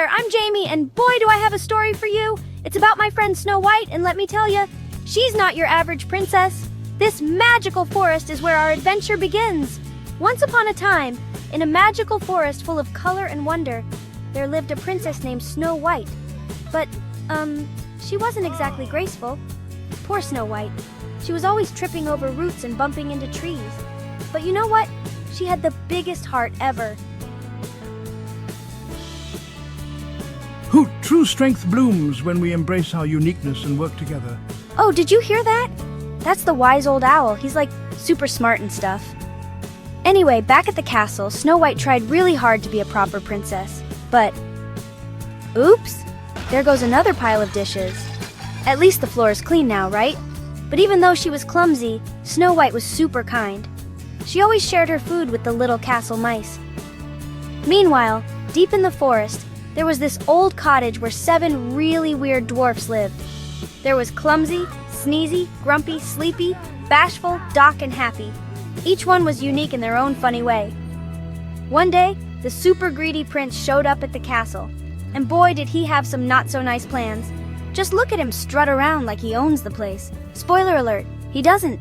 there, I'm Jamie, and boy do I have a story for you. It's about my friend Snow White, and let me tell you, she's not your average princess. This magical forest is where our adventure begins. Once upon a time, in a magical forest full of color and wonder, there lived a princess named Snow White. But, she wasn't exactly graceful. Poor Snow White. She was always tripping over roots and bumping into trees. But you know what? She had the biggest heart ever. Hoot, true strength blooms when we embrace our uniqueness and work together. Oh, did you hear that? That's the wise old owl. He's like super smart and stuff. Anyway, back at the castle, Snow White tried really hard to be a proper princess. But, oops, there goes another pile of dishes. At least the floor is clean now, right? But even though she was clumsy, Snow White was super kind. She always shared her food with the little castle mice. Meanwhile, deep in the forest, there was this old cottage where 7 really weird dwarfs lived. There was Clumsy, Sneezy, Grumpy, Sleepy, Bashful, Doc, and Happy. Each one was unique in their own funny way. One day, the super greedy prince showed up at the castle, and boy did he have some not-so-nice plans. Just look at him strut around like he owns the place. Spoiler alert, he doesn't.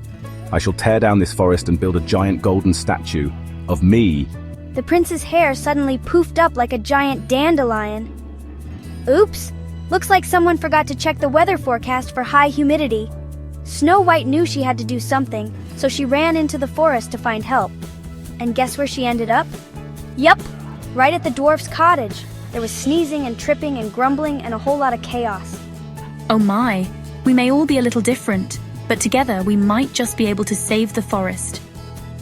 I shall tear down this forest and build a giant golden statue of me. The prince's hair suddenly poofed up like a giant dandelion. Oops, looks like someone forgot to check the weather forecast for high humidity. Snow White knew she had to do something, so she ran into the forest to find help. And guess where she ended up? Yup, right at the dwarf's cottage. There was sneezing and tripping and grumbling and a whole lot of chaos. Oh my, we may all be a little different, but together we might just be able to save the forest.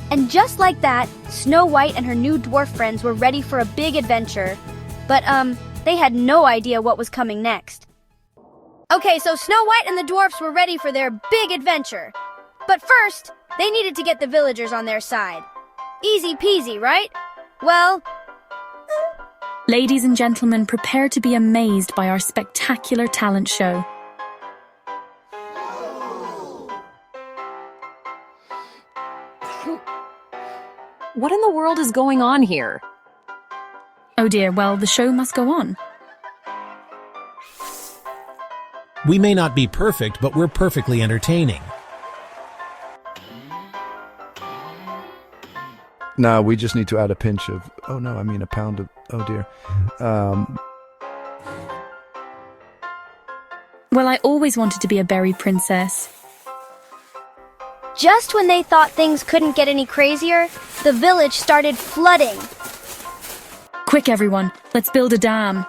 And just like that, Snow White and her new dwarf friends were ready for a big adventure. But, they had no idea what was coming next. Okay, so Snow White and the dwarfs were ready for their big adventure. But first, they needed to get the villagers on their side. Easy peasy, right? Well... Ladies and gentlemen, prepare to be amazed by our spectacular talent show. What in the world is going on here? Oh dear, well, the show must go on. We may not be perfect, but we're perfectly entertaining. No, we just need to add a pinch of, a pound of, oh dear. Well, I always wanted to be a berry princess. Just when they thought things couldn't get any crazier, the village started flooding. Quick, everyone, let's build a dam.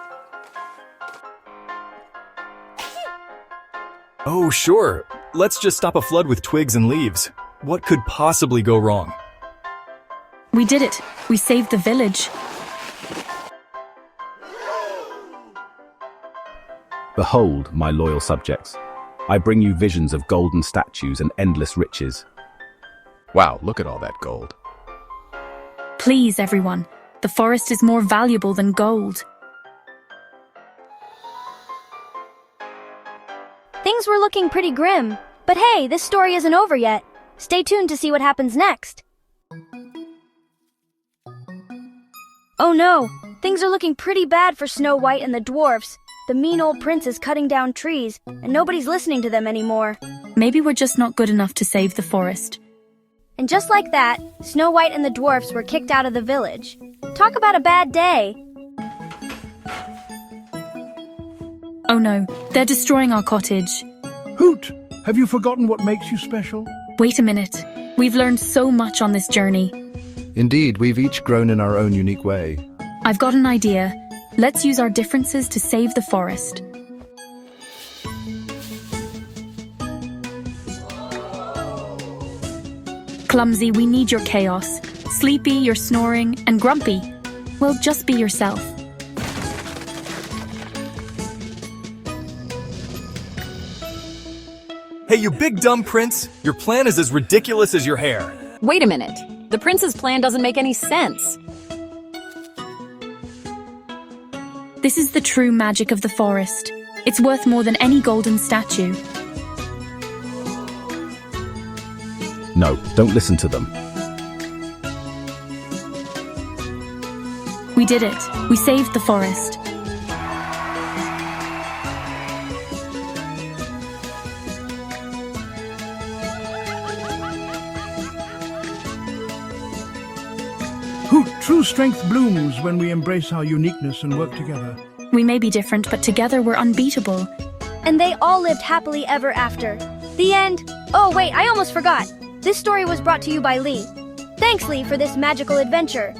Oh, sure. Let's just stop a flood with twigs and leaves. What could possibly go wrong? We did it. We saved the village. Behold, my loyal subjects. I bring you visions of golden statues and endless riches. Wow, look at all that gold. Please, everyone. The forest is more valuable than gold. Things were looking pretty grim. But hey, this story isn't over yet. Stay tuned to see what happens next. Oh no, things are looking pretty bad for Snow White and the dwarfs. The mean old prince is cutting down trees, and nobody's listening to them anymore. Maybe we're just not good enough to save the forest. And just like that, Snow White and the dwarfs were kicked out of the village. Talk about a bad day. Oh no, they're destroying our cottage. Hoot, have you forgotten what makes you special? Wait a minute. We've learned so much on this journey. Indeed, we've each grown in our own unique way. I've got an idea. Let's use our differences to save the forest. Clumsy, we need your chaos. Sleepy, you're snoring. And Grumpy, well, just be yourself. Hey, you big dumb prince! Your plan is as ridiculous as your hair. Wait a minute. The prince's plan doesn't make any sense. This is the true magic of the forest. It's worth more than any golden statue. No, don't listen to them. We did it. We saved the forest. True strength blooms when we embrace our uniqueness and work together. We may be different, but together we're unbeatable. And they all lived happily ever after. The end. Oh, wait, I almost forgot. This story was brought to you by Lee. Thanks, Lee, for this magical adventure.